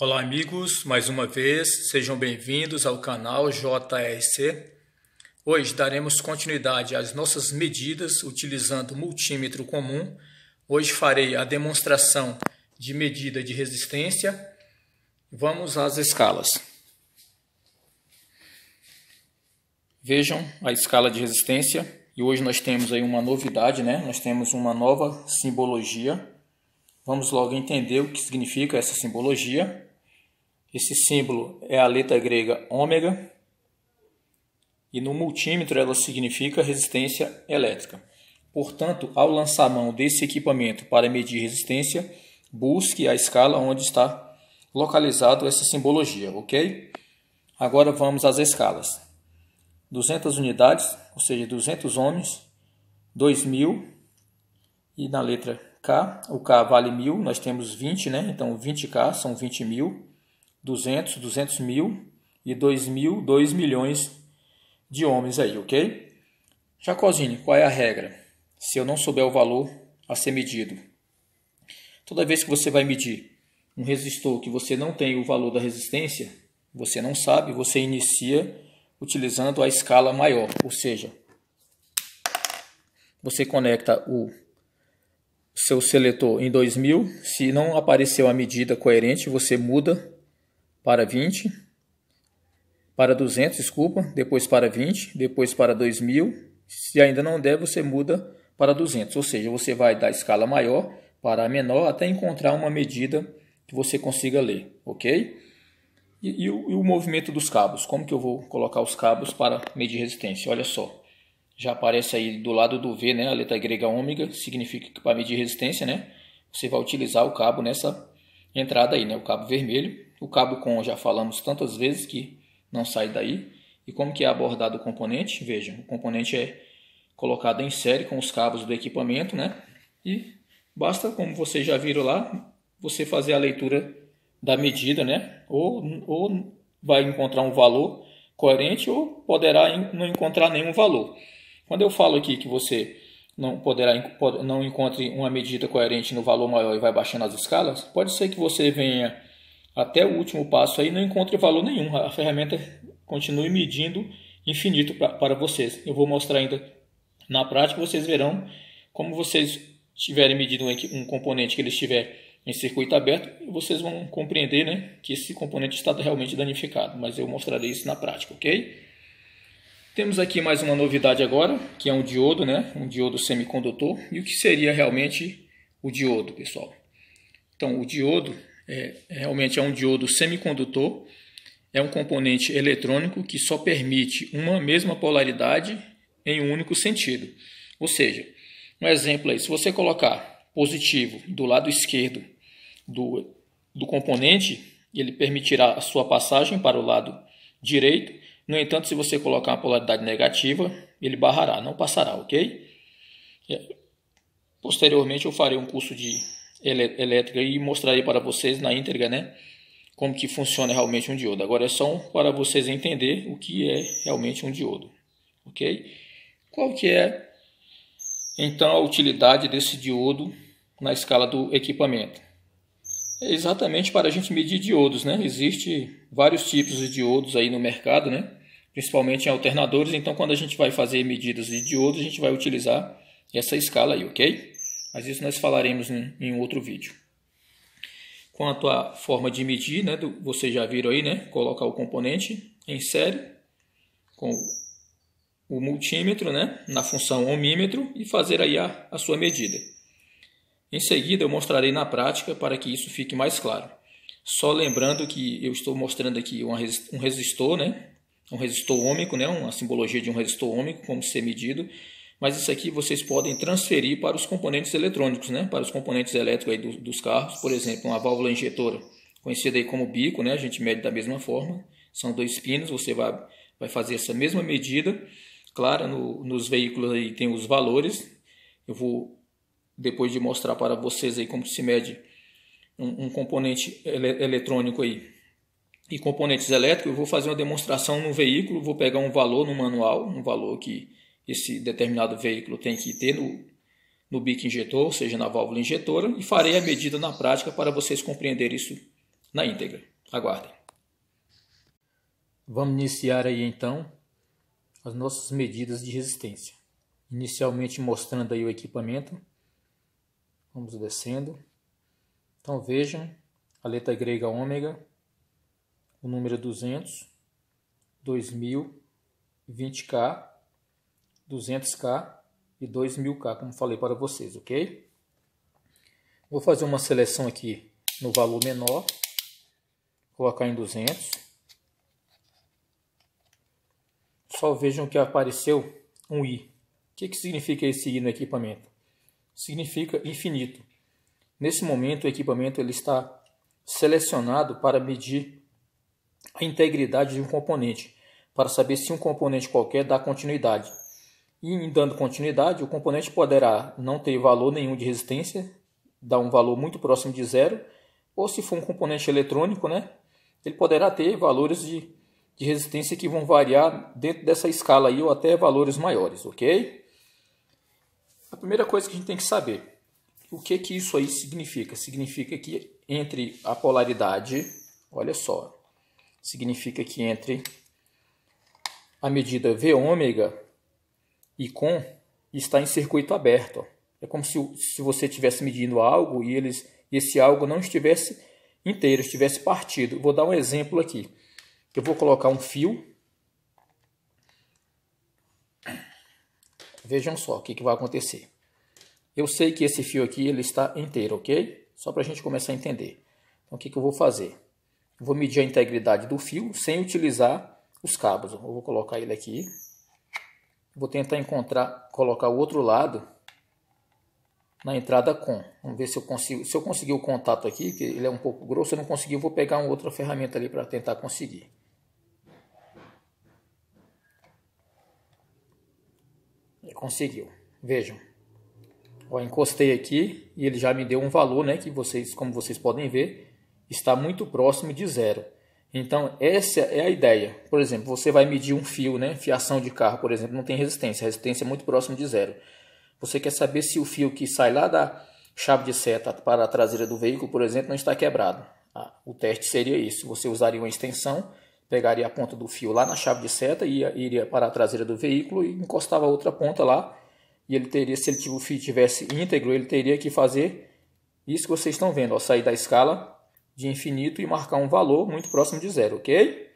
Olá amigos, mais uma vez, sejam bem-vindos ao canal JRC. Hoje daremos continuidade às nossas medidas utilizando o multímetro comum. Hoje farei a demonstração de medida de resistência. Vamos às escalas. Vejam a escala de resistência e hoje nós temos aí uma novidade, né? Nós temos uma nova simbologia. Vamos logo entender o que significa essa simbologia. Esse símbolo é a letra grega ômega e no multímetro ela significa resistência elétrica. Portanto, ao lançar a mão desse equipamento para medir resistência, busque a escala onde está localizado essa simbologia, ok? Agora vamos às escalas. 200 unidades, ou seja, 200 ohms, 2000 e na letra K, o K vale 1000, nós temos 20, né? Então 20K são 20.000. 200, 200 mil e 2.000, 2 milhões de ohms aí, ok? Jacozinho, qual é a regra? Se eu não souber o valor a ser medido. Toda vez que você vai medir um resistor que você não tem o valor da resistência, você não sabe, você inicia utilizando a escala maior, ou seja, você conecta o seu seletor em 2000, se não apareceu a medida coerente, você muda para 20, para 200, desculpa, depois para 20, depois para 2000. Se ainda não der, você muda para 200, ou seja, você vai da escala maior para a menor até encontrar uma medida que você consiga ler, ok? E o movimento dos cabos, como que eu vou colocar os cabos para medir resistência? Olha só, já aparece aí do lado do V, né, a letra grega ômega, significa que para medir resistência, né, você vai utilizar o cabo nessa entrada aí, né, o cabo vermelho. O cabo com já falamos tantas vezes que não sai daí. E como que é abordado o componente? Vejam, o componente é colocado em série com os cabos do equipamento, né? E basta, como vocês já viram lá, você fazer a leitura da medida, né? Ou vai encontrar um valor coerente ou poderá não encontrar nenhum valor. Quando eu falo aqui que você não encontre uma medida coerente no valor maior e vai baixando as escalas, pode ser que você venha até o último passo aí não encontre valor nenhum. A ferramenta continue medindo infinito para vocês. Eu vou mostrar ainda na prática, vocês verão como vocês tiverem medido um componente que ele estiver em circuito aberto, vocês vão compreender, né, que esse componente está realmente danificado, mas eu mostrarei isso na prática, ok? Temos aqui mais uma novidade agora, que é um diodo, né, um diodo semicondutor. E o que seria realmente o diodo, pessoal? Então, o diodo realmente é um diodo semicondutor, é um componente eletrônico que só permite uma mesma polaridade em um único sentido. Ou seja, um exemplo aí, se você colocar positivo do lado esquerdo do componente, ele permitirá a sua passagem para o lado direito. No entanto, se você colocar uma polaridade negativa, ele barrará, não passará, ok? Posteriormente eu farei um curso de elétrica e mostrarei para vocês na íntegra, né, como que funciona realmente um diodo. Agora é só para vocês entenderem o que é realmente um diodo, ok? Qual que é então a utilidade desse diodo na escala do equipamento? É exatamente para a gente medir diodos, né? Existem vários tipos de diodos aí no mercado, né? Principalmente em alternadores. Então, quando a gente vai fazer medidas de diodos, a gente vai utilizar essa escala aí, ok? Mas isso nós falaremos em outro vídeo. Quanto à forma de medir, né, vocês já viram aí, né? Colocar o componente em série com o multímetro, né, na função ohmímetro e fazer aí a sua medida. Em seguida eu mostrarei na prática para que isso fique mais claro. Só lembrando que eu estou mostrando aqui um resistor, né, um resistor ôhmico, né, uma simbologia de um resistor ôhmico, como ser medido. Mas isso aqui vocês podem transferir para os componentes eletrônicos, né? Para os componentes elétricos aí dos carros, por exemplo, uma válvula injetora, conhecida aí como bico, né? A gente mede da mesma forma, são 2 pinos, você vai fazer essa mesma medida. Claro, nos veículos aí tem os valores, eu vou, depois de mostrar para vocês aí como se mede um componente eletrônico aí e componentes elétricos, eu vou fazer uma demonstração no veículo, vou pegar um valor no manual, um valor que esse determinado veículo tem que ter no bico injetor, ou seja, na válvula injetora, e farei a medida na prática para vocês compreenderem isso na íntegra. Aguardem. Vamos iniciar aí então as nossas medidas de resistência. Inicialmente mostrando aí o equipamento. Vamos descendo. Então vejam a letra grega ômega, o número 200, 2000, 20K, 200K e 2000K, como falei para vocês, ok? Vou fazer uma seleção aqui no valor menor, colocar em 200. Só vejam que apareceu um I. O que significa esse I no equipamento? Significa infinito. Nesse momento o equipamento ele está selecionado para medir a integridade de um componente, para saber se um componente qualquer dá continuidade. E em dando continuidade, o componente poderá não ter valor nenhum de resistência, dar um valor muito próximo de zero, ou se for um componente eletrônico, né, ele poderá ter valores de resistência que vão variar dentro dessa escala aí, ou até valores maiores, ok? A primeira coisa que a gente tem que saber, o que isso aí significa? Significa que entre a polaridade, olha só, significa que entre a medida V ômega e com está em circuito aberto. É como se você estivesse medindo algo e esse algo não estivesse inteiro, estivesse partido. Vou dar um exemplo aqui. Eu vou colocar um fio. Vejam só o que vai acontecer. Eu sei que esse fio aqui ele está inteiro, ok? Só para a gente começar a entender. Então o que eu vou fazer? Eu vou medir a integridade do fio sem utilizar os cabos. Eu vou colocar ele aqui. Vou tentar colocar o outro lado na entrada com. Vamos ver se eu consigo. Se eu conseguir o contato aqui, que ele é um pouco grosso, eu não consegui, eu vou pegar uma outra ferramenta ali para tentar conseguir. Conseguiu. Vejam. Ó, encostei aqui e ele já me deu um valor, né, que como vocês podem ver, está muito próximo de zero. Então essa é a ideia. Por exemplo, você vai medir um fio, né, fiação de carro, por exemplo, não tem resistência. A resistência é muito próxima de zero. Você quer saber se o fio que sai lá da chave de seta para a traseira do veículo, por exemplo, não está quebrado. O teste seria isso. Você usaria uma extensão, pegaria a ponta do fio lá na chave de seta e iria para a traseira do veículo e encostava a outra ponta lá. E ele teria, se o fio tivesse íntegro, ele teria que fazer isso que vocês estão vendo, ó, sair da escala de infinito e marcar um valor muito próximo de zero, ok?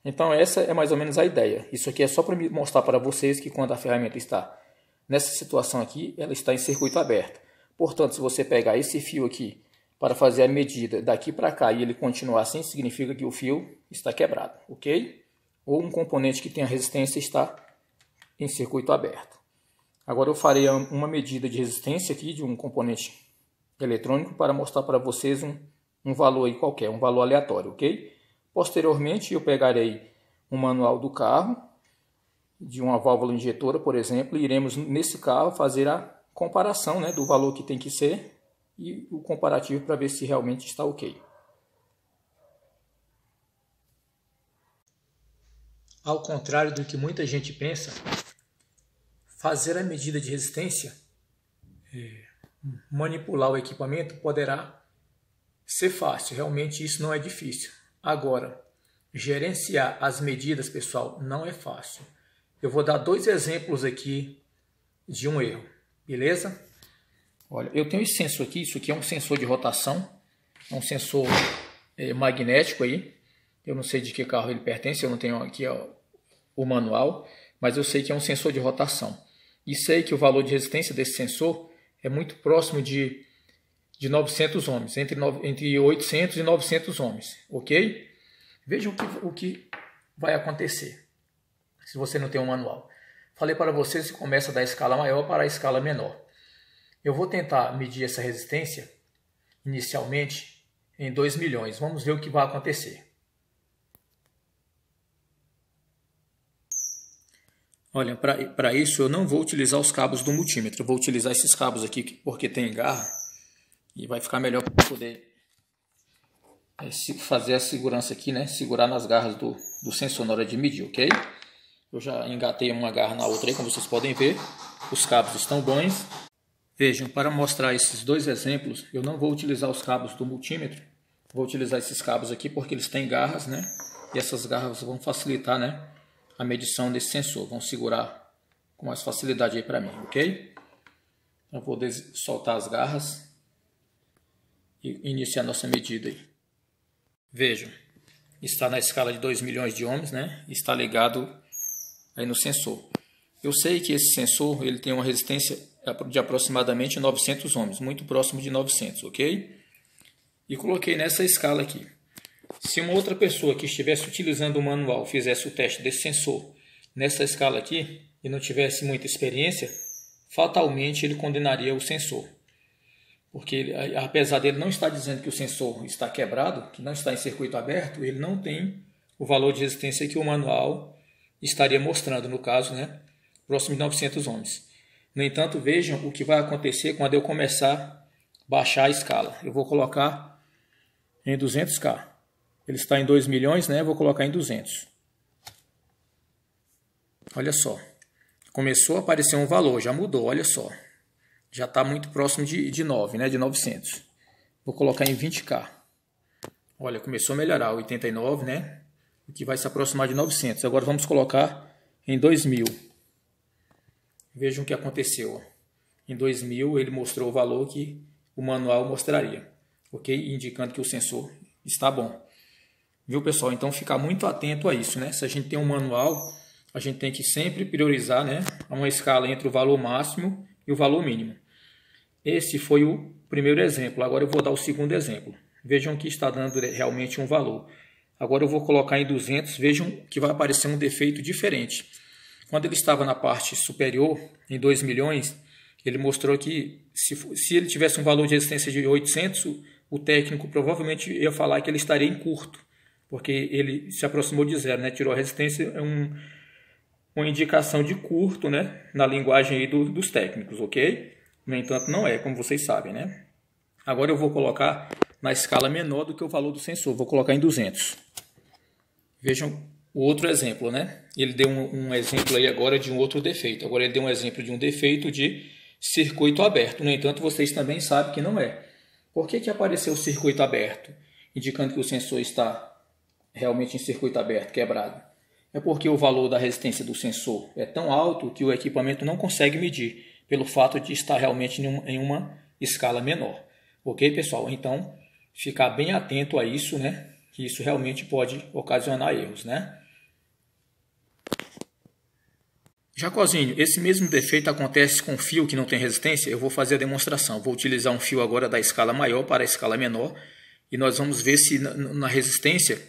Então essa é mais ou menos a ideia. Isso aqui é só para mostrar para vocês que quando a ferramenta está nessa situação aqui, ela está em circuito aberto. Portanto, se você pegar esse fio aqui para fazer a medida daqui para cá e ele continuar assim, significa que o fio está quebrado, ok? Ou um componente que tenha resistência está em circuito aberto. Agora eu farei uma medida de resistência aqui de um componente eletrônico para mostrar para vocês um valor aí qualquer, um valor aleatório, ok? Posteriormente eu pegarei um manual do carro, de uma válvula injetora, por exemplo, e iremos nesse carro fazer a comparação, né, do valor que tem que ser e o comparativo para ver se realmente está ok. Ao contrário do que muita gente pensa, fazer a medida de resistência, manipular o equipamento poderá ser fácil, realmente isso não é difícil. Agora, gerenciar as medidas, pessoal, não é fácil. Eu vou dar dois exemplos aqui de um erro, beleza? Olha, eu tenho esse sensor aqui, isso aqui é um sensor de rotação, é um sensor magnético aí. Eu não sei de que carro ele pertence, eu não tenho aqui o manual, mas eu sei que é um sensor de rotação. E sei que o valor de resistência desse sensor é muito próximo de 900 ohms, entre 800 e 900 ohms, ok? Vejam o que vai acontecer se você não tem um manual. Falei para vocês que começa da escala maior para a escala menor. Eu vou tentar medir essa resistência inicialmente em 2 milhões. Vamos ver o que vai acontecer. Olha, para isso eu não vou utilizar os cabos do multímetro. Eu vou utilizar esses cabos aqui porque tem garra e vai ficar melhor para poder fazer a segurança aqui, né? Segurar nas garras do sensor na hora de medir, ok? Eu já engatei uma garra na outra aí, como vocês podem ver. Os cabos estão bons. Vejam, para mostrar esses dois exemplos, eu não vou utilizar os cabos do multímetro. Vou utilizar esses cabos aqui porque eles têm garras, né? E essas garras vão facilitar, né, a medição desse sensor. Vão segurar com mais facilidade aí para mim, ok? Eu vou soltar as garras e iniciar nossa medida aí. Vejam, está na escala de 2 milhões de ohms, né? Está ligado aí no sensor. Eu sei que esse sensor ele tem uma resistência de aproximadamente 900 ohms, muito próximo de 900, ok? E coloquei nessa escala aqui. Se uma outra pessoa que estivesse utilizando o manual fizesse o teste desse sensor nessa escala aqui e não tivesse muita experiência, fatalmente ele condenaria o sensor. Porque ele, apesar dele não estar dizendo que o sensor está quebrado, que não está em circuito aberto, ele não tem o valor de resistência que o manual estaria mostrando, no caso, né, próximo de 900 ohms. No entanto, vejam o que vai acontecer quando eu começar a baixar a escala. Eu vou colocar em 200K. Ele está em 2 milhões, né? Eu vou colocar em 200. Olha só. Começou a aparecer um valor, já mudou, olha só. Já está muito próximo de 9, né? De 900. Vou colocar em 20K. Olha, começou a melhorar, 89, né? O que vai se aproximar de 900. Agora vamos colocar em 2000. Vejam o que aconteceu. Em 2000 ele mostrou o valor que o manual mostraria. Ok? Indicando que o sensor está bom. Viu, pessoal? Então ficar muito atento a isso, né? Se a gente tem um manual, a gente tem que sempre priorizar, né, uma escala entre o valor máximo e o valor mínimo. Esse foi o primeiro exemplo. Agora eu vou dar o segundo exemplo. Vejam que está dando realmente um valor. Agora eu vou colocar em 200. Vejam que vai aparecer um defeito diferente. Quando ele estava na parte superior, em 2 milhões, ele mostrou que se ele tivesse um valor de resistência de 800, o técnico provavelmente ia falar que ele estaria em curto, porque ele se aproximou de zero, né? Tirou a resistência, é uma indicação de curto, né? Na linguagem aí dos técnicos, ok? No entanto, não é, como vocês sabem, né? Agora eu vou colocar na escala menor do que o valor do sensor, vou colocar em 200. Vejam o outro exemplo, né? Ele deu um exemplo aí agora de um outro defeito. Agora ele deu um exemplo de um defeito de circuito aberto. No entanto, vocês também sabem que não é. Por que apareceu o circuito aberto, indicando que o sensor está realmente em circuito aberto, quebrado? É porque o valor da resistência do sensor é tão alto que o equipamento não consegue medir, pelo fato de estar realmente em uma escala menor. Ok, pessoal? Então, ficar bem atento a isso, né? Que isso realmente pode ocasionar erros, né? Jacozinho, esse mesmo defeito acontece com fio que não tem resistência? Eu vou fazer a demonstração. Vou utilizar um fio agora da escala maior para a escala menor e nós vamos ver se na resistência,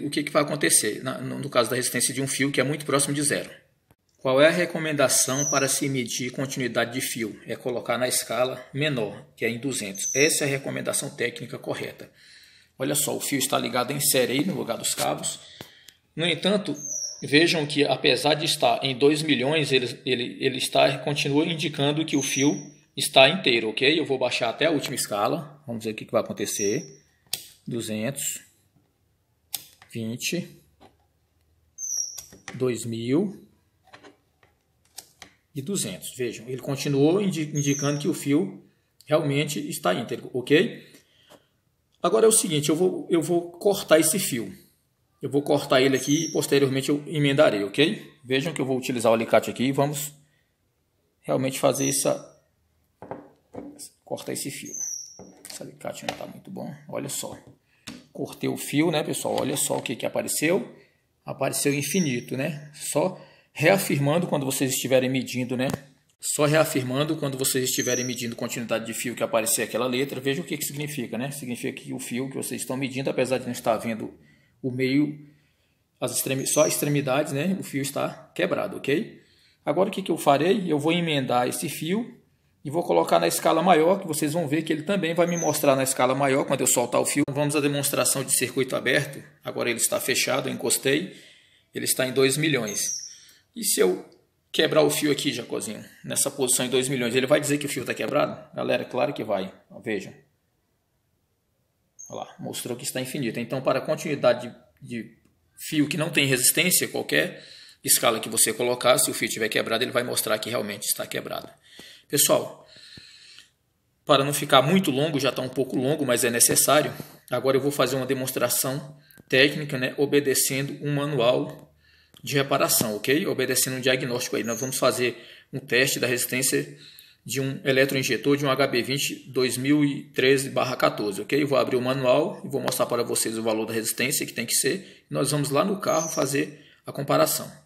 o que vai acontecer no caso da resistência de um fio que é muito próximo de zero. Qual é a recomendação para se medir continuidade de fio? É colocar na escala menor, que é em 200. Essa é a recomendação técnica correta. Olha só, o fio está ligado em série aí no lugar dos cabos. No entanto, vejam que apesar de estar em 2 milhões, ele continua indicando que o fio está inteiro, ok? Eu vou baixar até a última escala. Vamos ver o que vai acontecer. 200, 20, 2000 e 200. Vejam, ele continuou indicando que o fio realmente está íntegro, ok? Agora é o seguinte, eu vou cortar esse fio. Eu vou cortar ele aqui e posteriormente eu emendarei, ok? Vejam que eu vou utilizar o alicate aqui e vamos realmente fazer cortar esse fio. Esse alicate não está muito bom, olha só. Cortei o fio, né, pessoal? Olha só o que apareceu. Apareceu infinito, né? Só reafirmando quando vocês estiverem medindo, né? Só reafirmando quando vocês estiverem medindo continuidade de fio que aparecer aquela letra. Veja o que significa, né? Significa que o fio que vocês estão medindo, apesar de não estar vendo o meio, só as extremidades, né? O fio está quebrado, ok? Agora o que eu farei? Eu vou emendar esse fio e vou colocar na escala maior, que vocês vão ver que ele também vai me mostrar na escala maior quando eu soltar o fio. Vamos à demonstração de circuito aberto. Agora ele está fechado, eu encostei. Ele está em 2 milhões. E se eu quebrar o fio aqui, Jacozinho, nessa posição em 2 milhões, ele vai dizer que o fio está quebrado? Galera, claro que vai. Vejam. Olha lá, mostrou que está infinito. Então, para a continuidade de fio que não tem resistência, qualquer escala que você colocar, se o fio estiver quebrado, ele vai mostrar que realmente está quebrado. Pessoal, para não ficar muito longo, já está um pouco longo, mas é necessário, Agora eu vou fazer uma demonstração técnica, né, obedecendo um manual de reparação, ok? Obedecendo um diagnóstico aí. Nós vamos fazer um teste da resistência de um eletroinjetor de um HB20 2013/14, ok? Eu vou abrir o manual e vou mostrar para vocês o valor da resistência que tem que ser. Nós vamos lá no carro fazer a comparação.